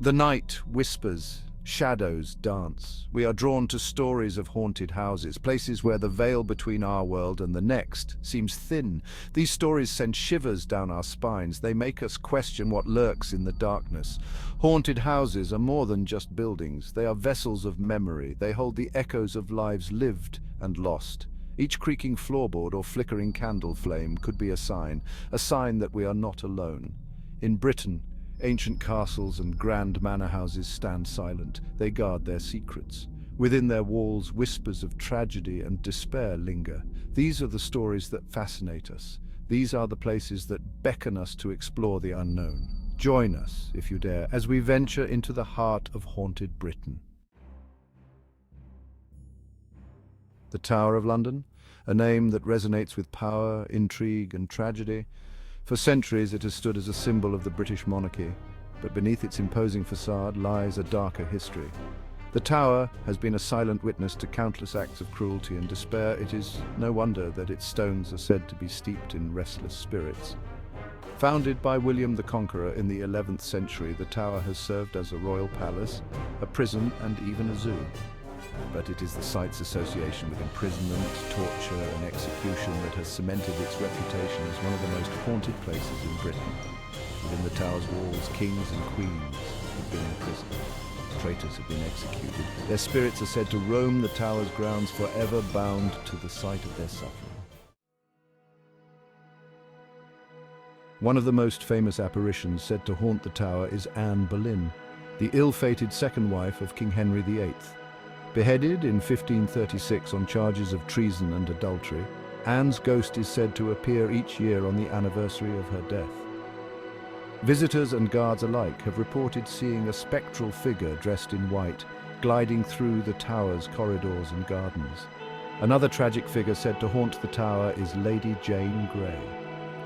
The night whispers, shadows dance. We are drawn to stories of haunted houses, places where the veil between our world and the next seems thin. These stories send shivers down our spines. They make us question what lurks in the darkness. Haunted houses are more than just buildings. They are vessels of memory. They hold the echoes of lives lived and lost. Each creaking floorboard or flickering candle flame could be a sign that we are not alone. In Britain, ancient castles and grand manor houses stand silent. They guard their secrets. Within their walls, whispers of tragedy and despair linger. These are the stories that fascinate us. These are the places that beckon us to explore the unknown. Join us, if you dare, as we venture into the heart of haunted Britain. The Tower of London, a name that resonates with power, intrigue, and tragedy. For centuries it has stood as a symbol of the British monarchy, but beneath its imposing facade lies a darker history. The tower has been a silent witness to countless acts of cruelty and despair. It is no wonder that its stones are said to be steeped in restless spirits. Founded by William the Conqueror in the 11th century, the tower has served as a royal palace, a prison, and even a zoo. But it is the site's association with imprisonment, torture, and execution that has cemented its reputation as one of the most haunted places in Britain. Within the tower's walls, kings and queens have been imprisoned. Traitors have been executed. Their spirits are said to roam the tower's grounds, forever bound to the site of their suffering. One of the most famous apparitions said to haunt the tower is Anne Boleyn, the ill-fated second wife of King Henry VIII. Beheaded in 1536 on charges of treason and adultery, Anne's ghost is said to appear each year on the anniversary of her death. Visitors and guards alike have reported seeing a spectral figure dressed in white, gliding through the tower's corridors and gardens. Another tragic figure said to haunt the tower is Lady Jane Grey,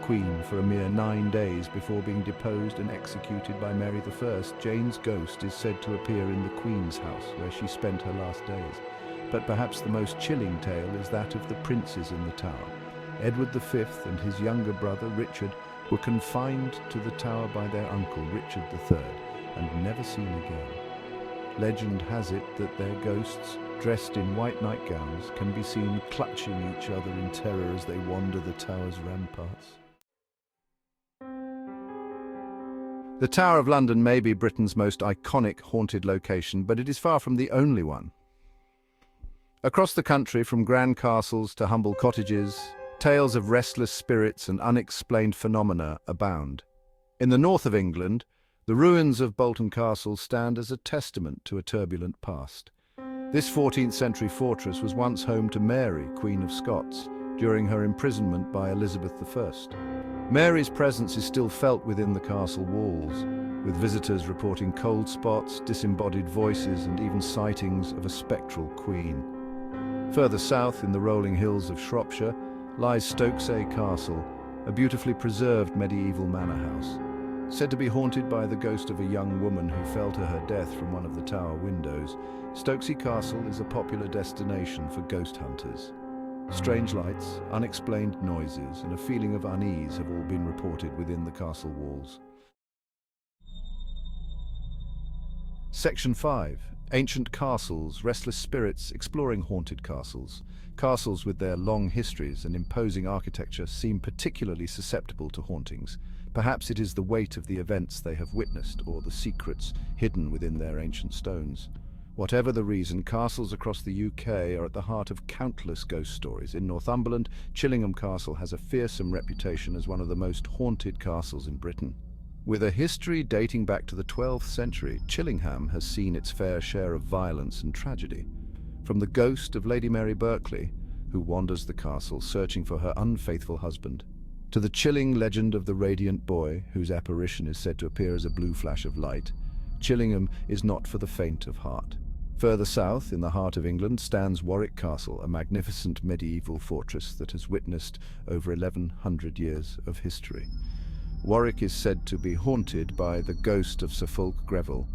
Queen for a mere 9 days before being deposed and executed by Mary I. Jane's ghost is said to appear in the Queen's house, where she spent her last days. But perhaps the most chilling tale is that of the princes in the tower. Edward V and his younger brother Richard were confined to the tower by their uncle Richard III and never seen again. Legend has it that their ghosts, dressed in white nightgowns, can be seen clutching each other in terror as they wander the tower's ramparts. The Tower of London may be Britain's most iconic haunted location, but it is far from the only one. Across the country, from grand castles to humble cottages, tales of restless spirits and unexplained phenomena abound. In the north of England, the ruins of Bolton Castle stand as a testament to a turbulent past. This 14th century fortress was once home to Mary, Queen of Scots, during her imprisonment by Elizabeth I. Mary's presence is still felt within the castle walls, with visitors reporting cold spots, disembodied voices, and even sightings of a spectral queen. Further south, in the rolling hills of Shropshire, lies Stokesay Castle, a beautifully preserved medieval manor house. Said to be haunted by the ghost of a young woman who fell to her death from one of the tower windows, Stokesay Castle is a popular destination for ghost hunters. Strange lights, unexplained noises, and a feeling of unease have all been reported within the castle walls. Section 5. Ancient castles, restless spirits, exploring haunted castles. Castles with their long histories and imposing architecture seem particularly susceptible to hauntings. Perhaps it is the weight of the events they have witnessed or the secrets hidden within their ancient stones. Whatever the reason, castles across the UK are at the heart of countless ghost stories. In Northumberland, Chillingham Castle has a fearsome reputation as one of the most haunted castles in Britain. With a history dating back to the 12th century, Chillingham has seen its fair share of violence and tragedy. From the ghost of Lady Mary Berkeley, who wanders the castle searching for her unfaithful husband, to the chilling legend of the Radiant Boy, whose apparition is said to appear as a blue flash of light, Chillingham is not for the faint of heart. Further south, in the heart of England, stands Warwick Castle, a magnificent medieval fortress that has witnessed over 1100 years of history. Warwick is said to be haunted by the ghost of Sir Fulk Greville,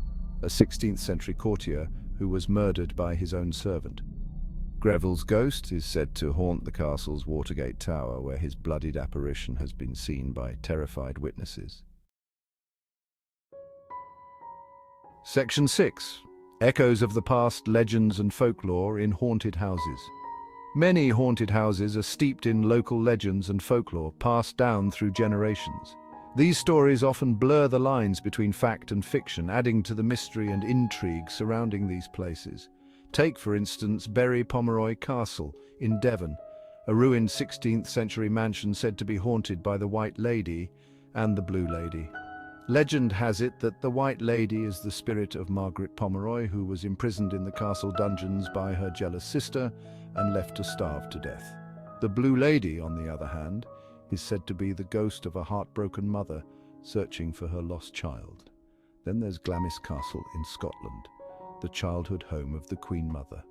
a 16th century courtier who was murdered by his own servant. Greville's ghost is said to haunt the castle's Watergate Tower, where his bloodied apparition has been seen by terrified witnesses. Section 6. Echoes of the past, legends and folklore in haunted houses. Many haunted houses are steeped in local legends and folklore passed down through generations. These stories often blur the lines between fact and fiction, adding to the mystery and intrigue surrounding these places. Take, for instance, Berry Pomeroy Castle in Devon, a ruined 16th century mansion said to be haunted by the White Lady and the Blue Lady. Legend has it that the White Lady is the spirit of Margaret Pomeroy, who was imprisoned in the castle dungeons by her jealous sister and left to starve to death. The Blue Lady, on the other hand, is said to be the ghost of a heartbroken mother searching for her lost child. Then there's Glamis Castle in Scotland, the childhood home of the Queen Mother.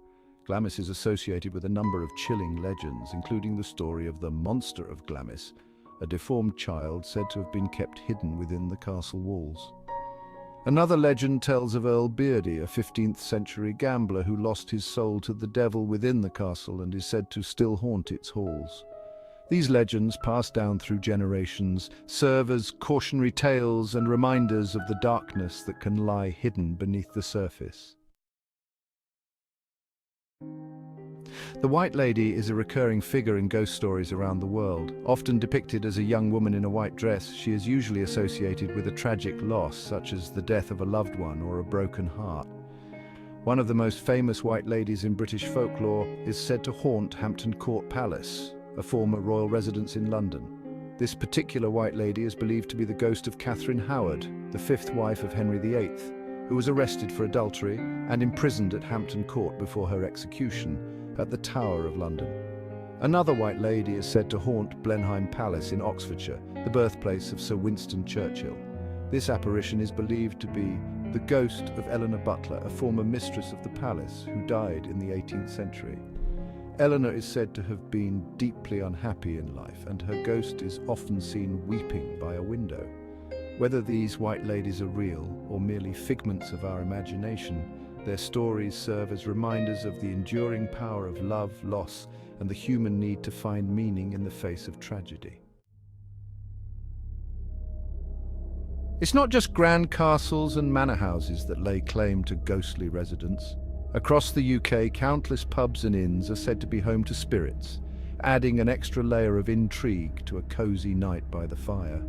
Glamis is associated with a number of chilling legends, including the story of the Monster of Glamis, a deformed child said to have been kept hidden within the castle walls. Another legend tells of Earl Beardy, a 15th century gambler who lost his soul to the devil within the castle and is said to still haunt its halls. These legends, passed down through generations, serve as cautionary tales and reminders of the darkness that can lie hidden beneath the surface. The White Lady is a recurring figure in ghost stories around the world. Often depicted as a young woman in a white dress, she is usually associated with a tragic loss, such as the death of a loved one or a broken heart. One of the most famous White Ladies in British folklore is said to haunt Hampton Court Palace, a former royal residence in London. This particular White Lady is believed to be the ghost of Catherine Howard, the fifth wife of Henry VIII, who was arrested for adultery and imprisoned at Hampton Court before her execution at the Tower of London. Another White Lady is said to haunt Blenheim Palace in Oxfordshire, the birthplace of Sir Winston Churchill. This apparition is believed to be the ghost of Eleanor Butler, a former mistress of the palace who died in the 18th century. Eleanor is said to have been deeply unhappy in life, and her ghost is often seen weeping by a window. Whether these White Ladies are real or merely figments of our imagination, their stories serve as reminders of the enduring power of love, loss, and the human need to find meaning in the face of tragedy. It's not just grand castles and manor houses that lay claim to ghostly residents. Across the UK, countless pubs and inns are said to be home to spirits, adding an extra layer of intrigue to a cosy night by the fire.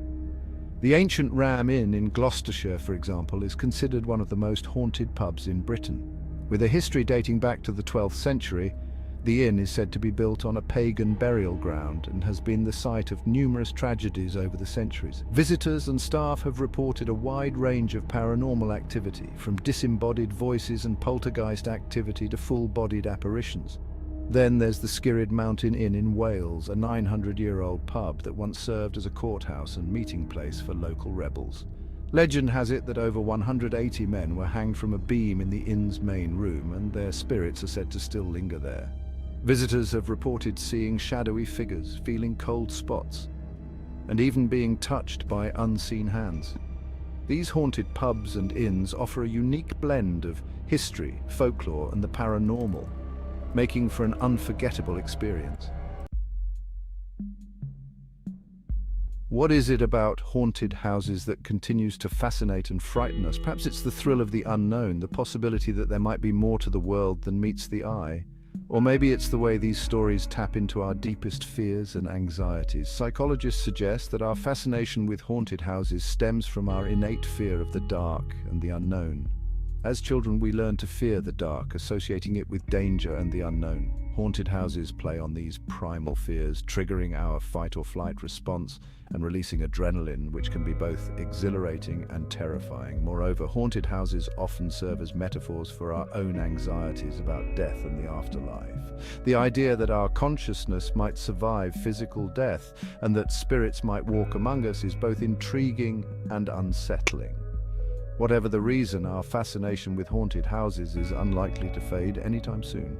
The ancient Ram Inn in Gloucestershire, for example, is considered one of the most haunted pubs in Britain. With a history dating back to the 12th century, the inn is said to be built on a pagan burial ground and has been the site of numerous tragedies over the centuries. Visitors and staff have reported a wide range of paranormal activity, from disembodied voices and poltergeist activity to full-bodied apparitions. Then there's the Skirrid Mountain Inn in Wales, a 900-year-old pub that once served as a courthouse and meeting place for local rebels. Legend has it that over 180 men were hanged from a beam in the inn's main room, and their spirits are said to still linger there. Visitors have reported seeing shadowy figures, feeling cold spots, and even being touched by unseen hands. These haunted pubs and inns offer a unique blend of history, folklore, and the paranormal, making for an unforgettable experience. What is it about haunted houses that continues to fascinate and frighten us? Perhaps it's the thrill of the unknown, the possibility that there might be more to the world than meets the eye. Or maybe it's the way these stories tap into our deepest fears and anxieties. Psychologists suggest that our fascination with haunted houses stems from our innate fear of the dark and the unknown. As children, we learn to fear the dark, associating it with danger and the unknown. Haunted houses play on these primal fears, triggering our fight-or-flight response and releasing adrenaline, which can be both exhilarating and terrifying. Moreover, haunted houses often serve as metaphors for our own anxieties about death and the afterlife. The idea that our consciousness might survive physical death and that spirits might walk among us is both intriguing and unsettling. Whatever the reason, our fascination with haunted houses is unlikely to fade anytime soon.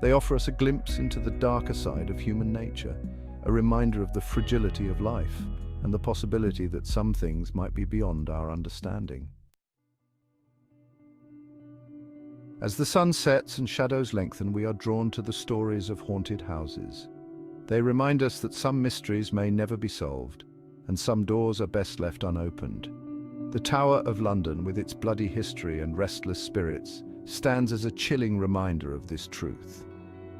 They offer us a glimpse into the darker side of human nature, a reminder of the fragility of life and the possibility that some things might be beyond our understanding. As the sun sets and shadows lengthen, we are drawn to the stories of haunted houses. They remind us that some mysteries may never be solved, and some doors are best left unopened. The Tower of London, with its bloody history and restless spirits, stands as a chilling reminder of this truth.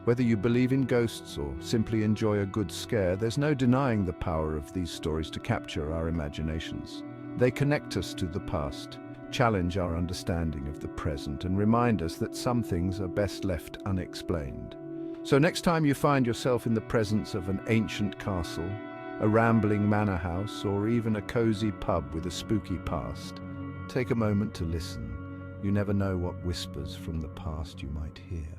Whether you believe in ghosts or simply enjoy a good scare, there's no denying the power of these stories to capture our imaginations. They connect us to the past, challenge our understanding of the present, and remind us that some things are best left unexplained. So next time you find yourself in the presence of an ancient castle, a rambling manor house, or even a cozy pub with a spooky past, take a moment to listen. You never know what whispers from the past you might hear.